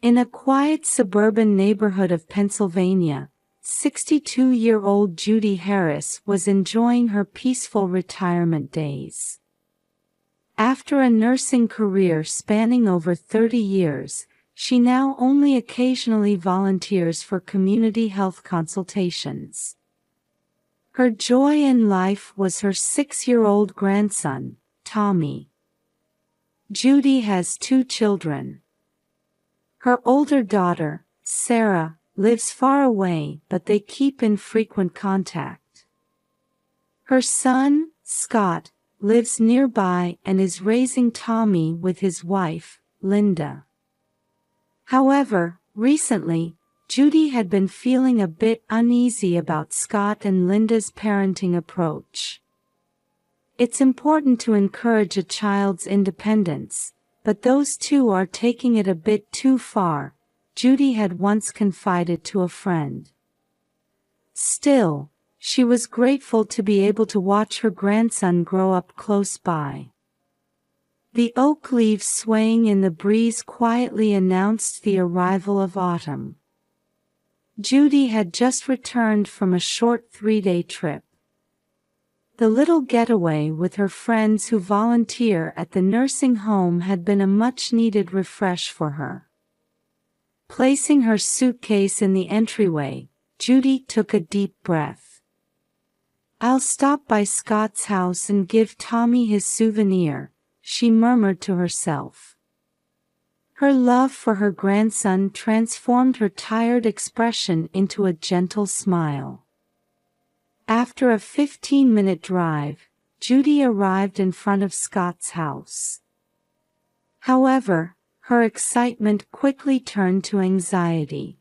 In a quiet suburban neighborhood of Pennsylvania, 62-year-old Judy Harris was enjoying her peaceful retirement days. After a nursing career spanning over 30 years, she now only occasionally volunteers for community health consultations. Her joy in life was her 6-year-old grandson, Tommy. Judy has 2 children. Her older daughter, Sarah, lives far away, but they keep in frequent contact. Her son, Scott, lives nearby and is raising Tommy with his wife, Linda. However, recently, Judy had been feeling a bit uneasy about Scott and Linda's parenting approach. It's important to encourage a child's independence, but those two are taking it a bit too far, Judy had once confided to a friend. Still, she was grateful to be able to watch her grandson grow up close by. The oak leaves swaying in the breeze quietly announced the arrival of autumn. Judy had just returned from a short 3-day trip. The little getaway with her friends who volunteer at the nursing home had been a much-needed refresh for her. Placing her suitcase in the entryway, Judy took a deep breath. "I'll stop by Scott's house and give Tommy his souvenir," she murmured to herself. Her love for her grandson transformed her tired expression into a gentle smile. After a 15-minute drive, Judy arrived in front of Scott's house. However, her excitement quickly turned to anxiety.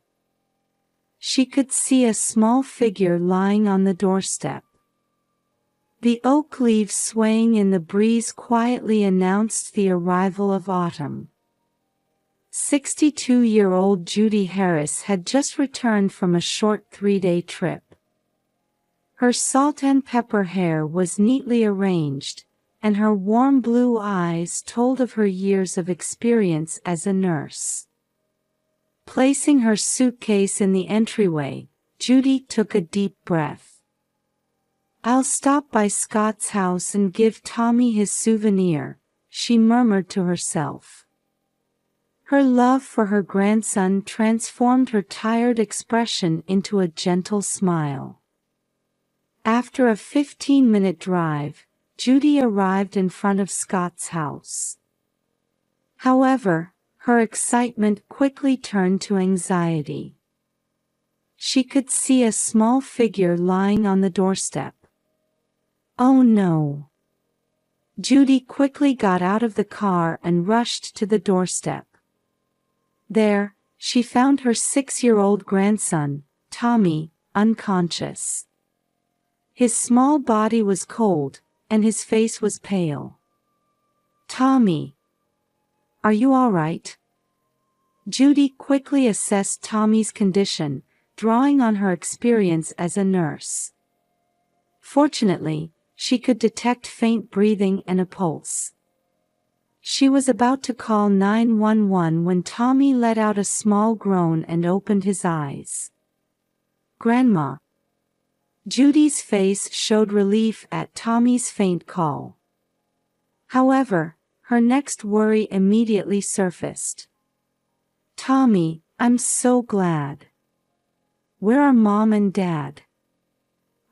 She could see a small figure lying on the doorstep. The oak leaves swaying in the breeze quietly announced the arrival of autumn. 62-year-old Judy Harris had just returned from a short 3-day trip. Her salt and pepper hair was neatly arranged, and her warm blue eyes told of her years of experience as a nurse. Placing her suitcase in the entryway, Judy took a deep breath. "I'll stop by Scott's house and give Tommy his souvenir," she murmured to herself. Her love for her grandson transformed her tired expression into a gentle smile. After a 15-minute drive, Judy arrived in front of Scott's house. However, her excitement quickly turned to anxiety. She could see a small figure lying on the doorstep. Oh no! Judy quickly got out of the car and rushed to the doorstep. There, she found her 6-year-old grandson, Tommy, unconscious. His small body was cold, and his face was pale. "Tommy, are you all right?" Judy quickly assessed Tommy's condition, drawing on her experience as a nurse. Fortunately, she could detect faint breathing and a pulse. She was about to call 911 when Tommy let out a small groan and opened his eyes. "Grandma." Judy's face showed relief at Tommy's faint call. However, her next worry immediately surfaced. "Tommy, I'm so glad. Where are Mom and Dad?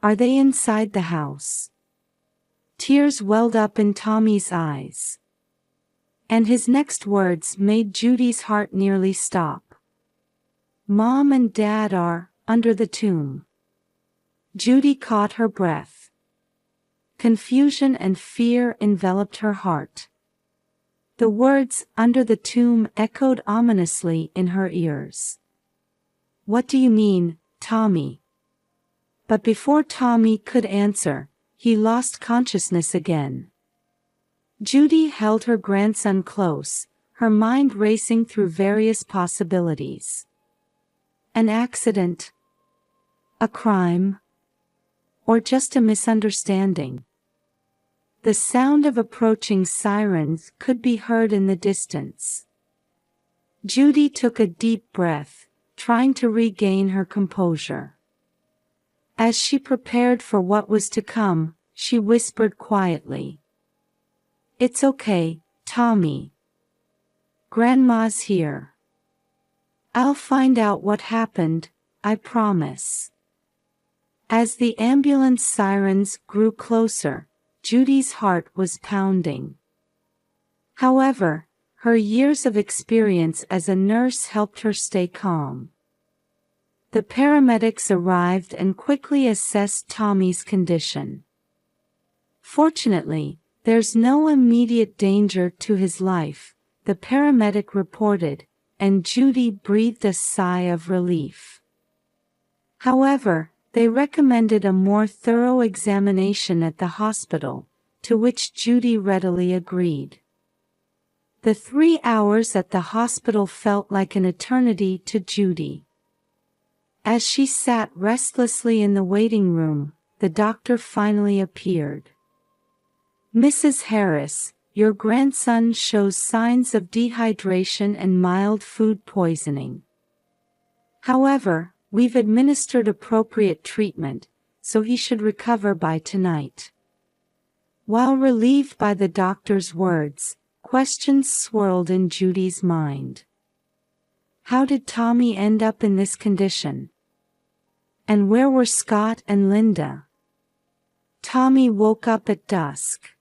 Are they inside the house?" Tears welled up in Tommy's eyes. And his next words made Judy's heart nearly stop. "Mom and Dad are under the tomb." Judy caught her breath. Confusion and fear enveloped her heart. The words "under the tomb" echoed ominously in her ears. "What do you mean, Tommy?" But before Tommy could answer, he lost consciousness again. Judy held her grandson close, her mind racing through various possibilities. An accident? A crime? Or just a misunderstanding? The sound of approaching sirens could be heard in the distance. Judy took a deep breath, trying to regain her composure. As she prepared for what was to come, she whispered quietly. "It's okay, Tommy. Grandma's here. I'll find out what happened, I promise." As the ambulance sirens grew closer, Judy's heart was pounding. However, her years of experience as a nurse helped her stay calm. The paramedics arrived and quickly assessed Tommy's condition. "Fortunately, there's no immediate danger to his life," the paramedic reported, and Judy breathed a sigh of relief. However, they recommended a more thorough examination at the hospital, to which Judy readily agreed. The 3 hours at the hospital felt like an eternity to Judy. As she sat restlessly in the waiting room, the doctor finally appeared. "Mrs. Harris, your grandson shows signs of dehydration and mild food poisoning. However, we've administered appropriate treatment, so he should recover by tonight." While relieved by the doctor's words, questions swirled in Judy's mind. How did Tommy end up in this condition? And where were Scott and Linda? Tommy woke up at dusk.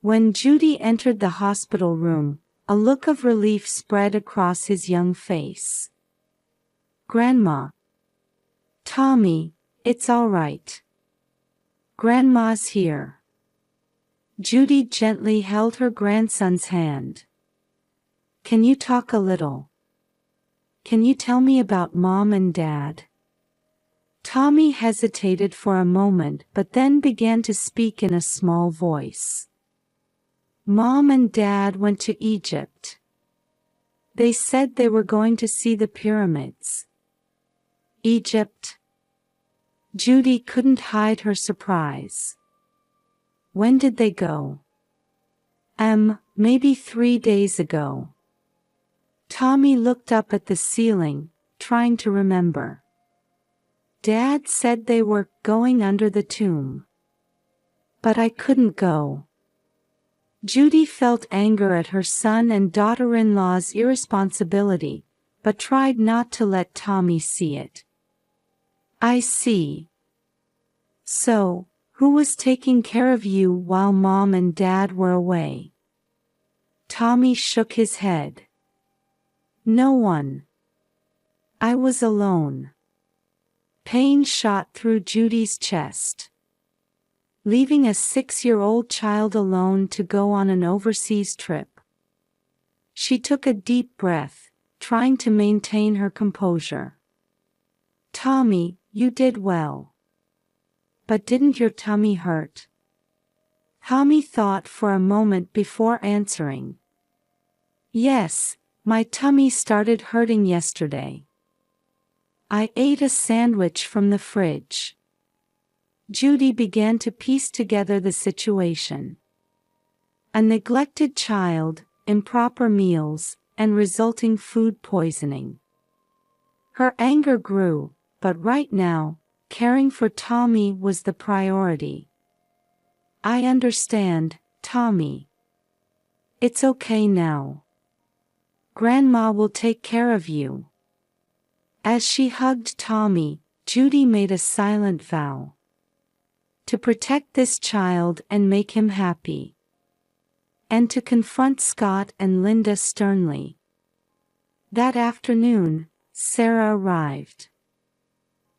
When Judy entered the hospital room, a look of relief spread across his young face. "Grandma." "Tommy, it's all right. Grandma's here." Judy gently held her grandson's hand. "Can you talk a little? Can you tell me about Mom and Dad?" Tommy hesitated for a moment but then began to speak in a small voice. "Mom and Dad went to Egypt. They said they were going to see the pyramids." "Egypt?" Judy couldn't hide her surprise. "When did they go?" Maybe 3 days ago." Tommy looked up at the ceiling, trying to remember. "Dad said they were going under the tomb. But I couldn't go." Judy felt anger at her son and daughter-in-law's irresponsibility, but tried not to let Tommy see it. "I see. So, who was taking care of you while Mom and Dad were away?" Tommy shook his head. "No one. I was alone." Pain shot through Judy's chest. Leaving a 6-year-old child alone to go on an overseas trip. She took a deep breath, trying to maintain her composure. "Tommy, you did well. But didn't your tummy hurt?" Tommy thought for a moment before answering. "Yes, my tummy started hurting yesterday. I ate a sandwich from the fridge." Judy began to piece together the situation. A neglected child, improper meals, and resulting food poisoning. Her anger grew, but right now, caring for Tommy was the priority. "I understand, Tommy. It's okay now. Grandma will take care of you." As she hugged Tommy, Judy made a silent vow. To protect this child and make him happy. And to confront Scott and Linda sternly. That afternoon, Sarah arrived.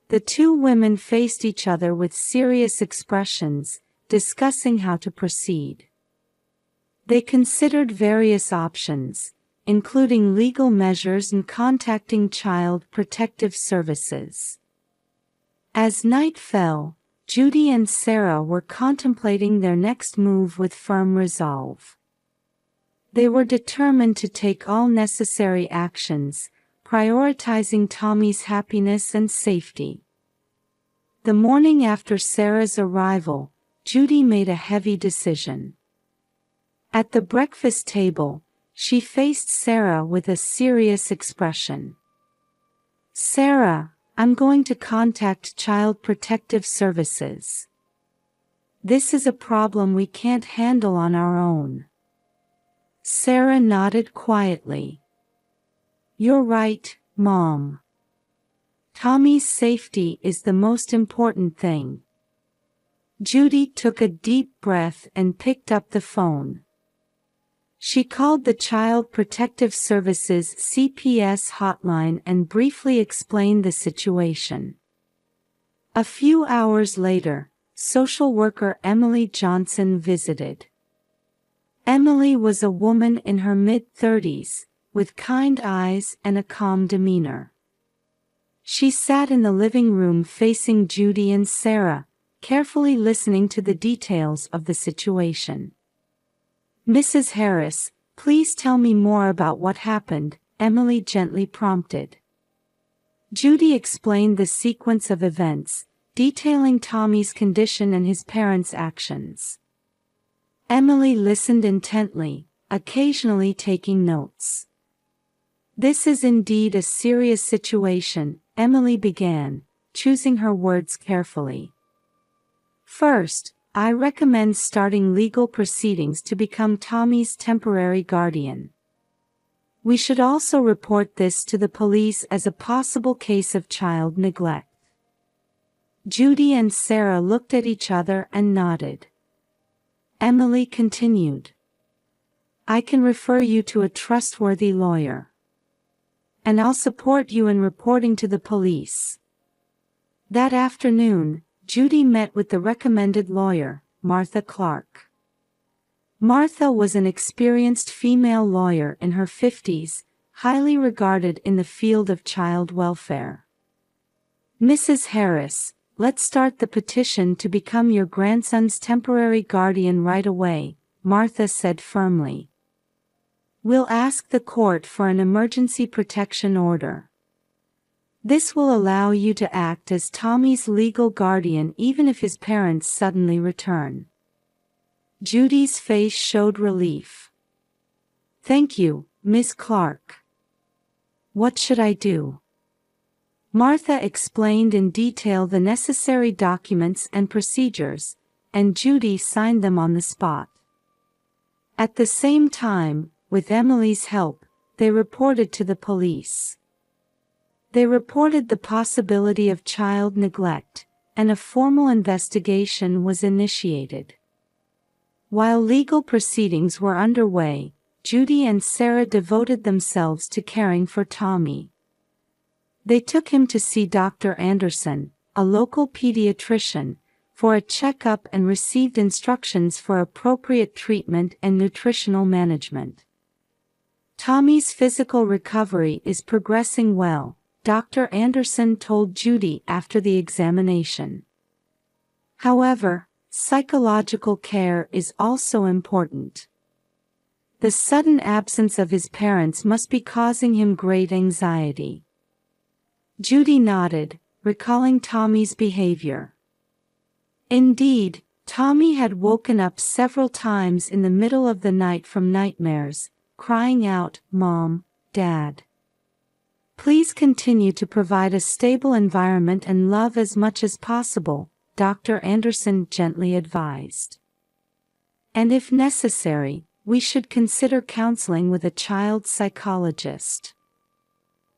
The two women faced each other with serious expressions, discussing how to proceed. They considered various options, including legal measures and contacting Child Protective Services. As night fell, Judy and Sarah were contemplating their next move with firm resolve. They were determined to take all necessary actions, prioritizing Tommy's happiness and safety. The morning after Sarah's arrival, Judy made a heavy decision. At the breakfast table, She faced Sarah with a serious expression. "Sarah, I'm going to contact Child Protective Services. This is a problem we can't handle on our own." Sarah nodded quietly. "You're right, Mom. Tommy's safety is the most important thing." Judy took a deep breath and picked up the phone. She called the Child Protective Services CPS hotline and briefly explained the situation. A few hours later, social worker Emily Johnson visited. Emily was a woman in her mid-30s, with kind eyes and a calm demeanor. She sat in the living room facing Judy and Sarah, carefully listening to the details of the situation. "Mrs. Harris, please tell me more about what happened," Emily gently prompted. Judy explained the sequence of events, detailing Tommy's condition and his parents' actions. Emily listened intently, occasionally taking notes. "This is indeed a serious situation," Emily began, choosing her words carefully. "First, I recommend starting legal proceedings to become Tommy's temporary guardian. We should also report this to the police as a possible case of child neglect." Judy and Sarah looked at each other and nodded. Emily continued. "I can refer you to a trustworthy lawyer. And I'll support you in reporting to the police." That afternoon, Judy met with the recommended lawyer, Martha Clark. Martha was an experienced female lawyer in her 50s, highly regarded in the field of child welfare. "Mrs. Harris, let's start the petition to become your grandson's temporary guardian right away," Martha said firmly. "We'll ask the court for an emergency protection order. This will allow you to act as Tommy's legal guardian even if his parents suddenly return." Judy's face showed relief. "Thank you, Miss Clark. What should I do?" Martha explained in detail the necessary documents and procedures, and Judy signed them on the spot. At the same time, with Emily's help, they reported to the police. They reported the possibility of child neglect, and a formal investigation was initiated. While legal proceedings were underway, Judy and Sarah devoted themselves to caring for Tommy. They took him to see Dr. Anderson, a local pediatrician, for a checkup and received instructions for appropriate treatment and nutritional management. "Tommy's physical recovery is progressing well," Dr. Anderson told Judy after the examination. "However, psychological care is also important. The sudden absence of his parents must be causing him great anxiety." Judy nodded, recalling Tommy's behavior. Indeed, Tommy had woken up several times in the middle of the night from nightmares, crying out, "Mom, Dad. Please continue to provide a stable environment and love as much as possible," Dr. Anderson gently advised. "And if necessary, we should consider counseling with a child psychologist."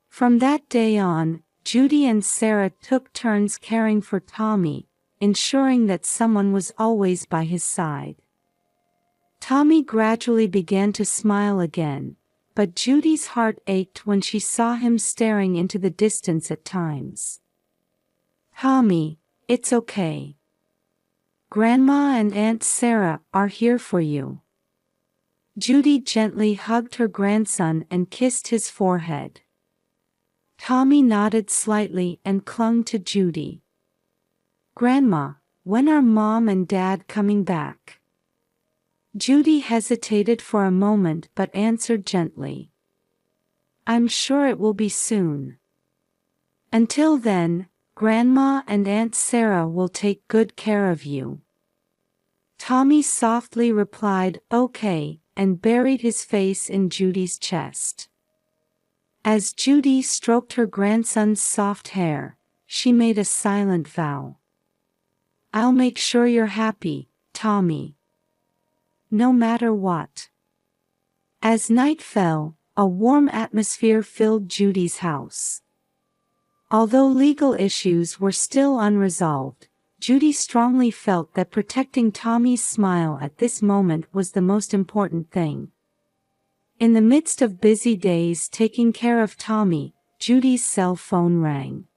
From that day on, Judy and Sarah took turns caring for Tommy, ensuring that someone was always by his side. Tommy gradually began to smile again, but Judy's heart ached when she saw him staring into the distance at times. "Tommy, it's okay. Grandma and Aunt Sarah are here for you." Judy gently hugged her grandson and kissed his forehead. Tommy nodded slightly and clung to Judy. "Grandma, when are Mom and Dad coming back?" Judy hesitated for a moment but answered gently. "I'm sure it will be soon. Until then, Grandma and Aunt Sarah will take good care of you." Tommy softly replied, "Okay," and buried his face in Judy's chest. As Judy stroked her grandson's soft hair, she made a silent vow. "I'll make sure you're happy, Tommy. No matter what." As night fell, a warm atmosphere filled Judy's house. Although legal issues were still unresolved, Judy strongly felt that protecting Tommy's smile at this moment was the most important thing. In the midst of busy days taking care of Tommy, Judy's cell phone rang.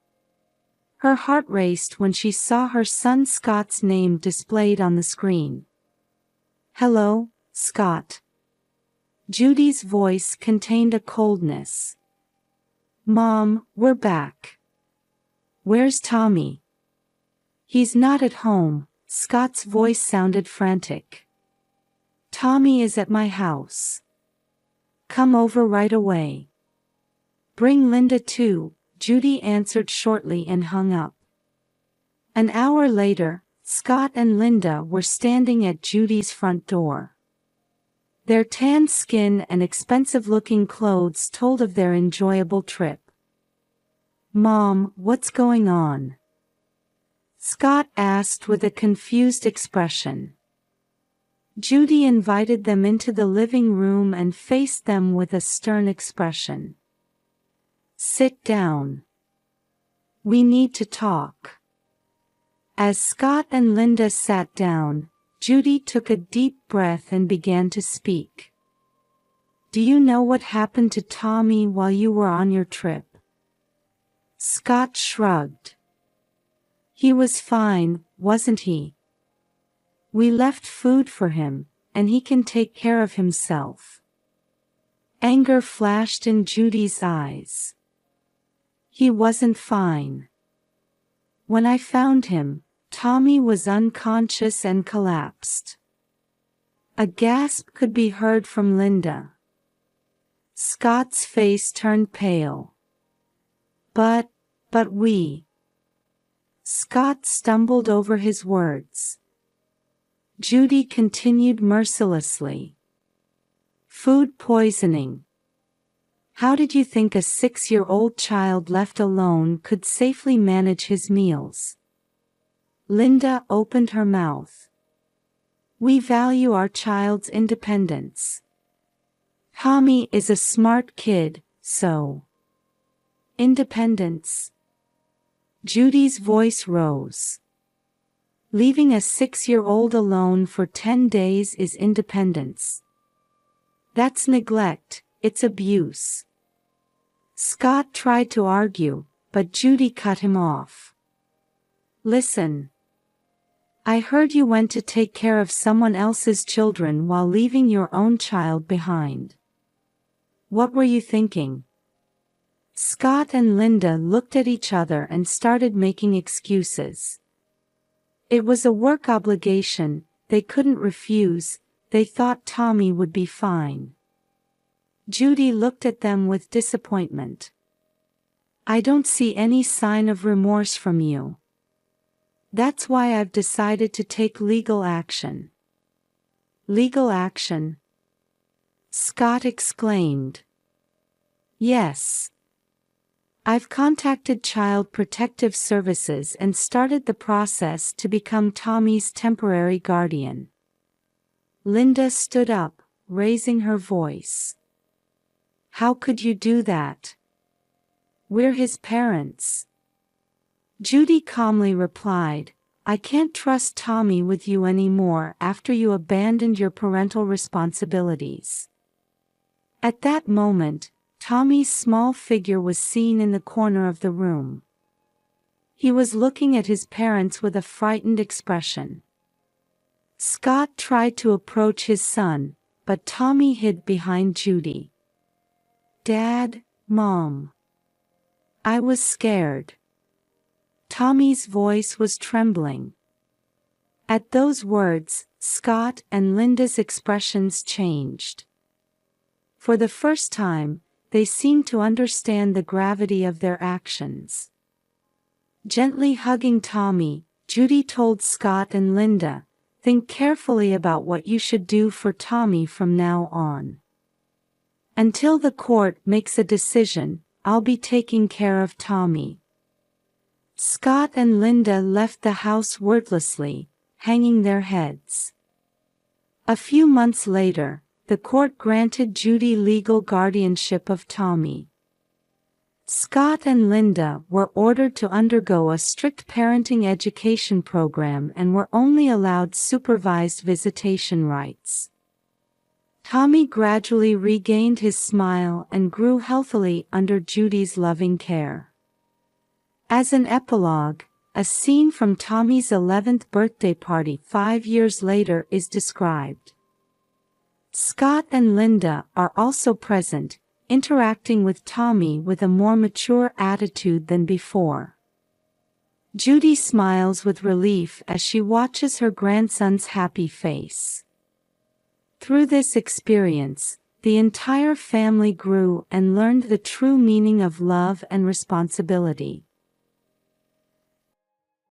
Her heart raced when she saw her son Scott's name displayed on the screen. "Hello, Scott." Judy's voice contained a coldness. "Mom, we're back." "Where's Tommy?" "He's not at home." Scott's voice sounded frantic. "Tommy is at my house. Come over right away." "Bring Linda too," Judy answered shortly and hung up. An hour later, Scott and Linda were standing at Judy's front door. Their tanned skin and expensive-looking clothes told of their enjoyable trip. "Mom, what's going on?" Scott asked with a confused expression. Judy invited them into the living room and faced them with a stern expression. "Sit down. We need to talk." As Scott and Linda sat down, Judy took a deep breath and began to speak. "Do you know what happened to Tommy while you were on your trip?" Scott shrugged. "He was fine, wasn't he? We left food for him, and he can take care of himself." Anger flashed in Judy's eyes. "He wasn't fine. When I found him, Tommy was unconscious and collapsed." A gasp could be heard from Linda. Scott's face turned pale. But we..." Scott stumbled over his words. Judy continued mercilessly. "Food poisoning. How did you think a 6-year-old child left alone could safely manage his meals?" Linda opened her mouth. "We value our child's independence. Tommy is a smart kid, so..." "Independence?" Judy's voice rose. "Leaving a 6-year-old alone for 10 days is independence. That's neglect, it's abuse." Scott tried to argue, but Judy cut him off. "Listen. I heard you went to take care of someone else's children while leaving your own child behind. What were you thinking?" Scott and Linda looked at each other and started making excuses. It was a work obligation, they couldn't refuse, they thought Tommy would be fine. Judy looked at them with disappointment. "I don't see any sign of remorse from you. That's why I've decided to take legal action." "Legal action?" Scott exclaimed. "Yes. I've contacted Child Protective Services and started the process to become Tommy's temporary guardian." Linda stood up, raising her voice. "How could you do that? We're his parents." Judy calmly replied, "I can't trust Tommy with you anymore after you abandoned your parental responsibilities." At that moment, Tommy's small figure was seen in the corner of the room. He was looking at his parents with a frightened expression. Scott tried to approach his son, but Tommy hid behind Judy. "Dad, Mom. I was scared." Tommy's voice was trembling. At those words, Scott and Linda's expressions changed. For the first time, they seemed to understand the gravity of their actions. Gently hugging Tommy, Judy told Scott and Linda, think carefully about what you should do for Tommy from now on. Until the court makes a decision, I'll be taking care of Tommy." Scott and Linda left the house wordlessly, hanging their heads. A few months later, the court granted Judy legal guardianship of Tommy. Scott and Linda were ordered to undergo a strict parenting education program and were only allowed supervised visitation rights. Tommy gradually regained his smile and grew healthily under Judy's loving care. As an epilogue, a scene from Tommy's 11th birthday party 5 years later is described. Scott and Linda are also present, interacting with Tommy with a more mature attitude than before. Judy smiles with relief as she watches her grandson's happy face. Through this experience, the entire family grew and learned the true meaning of love and responsibility.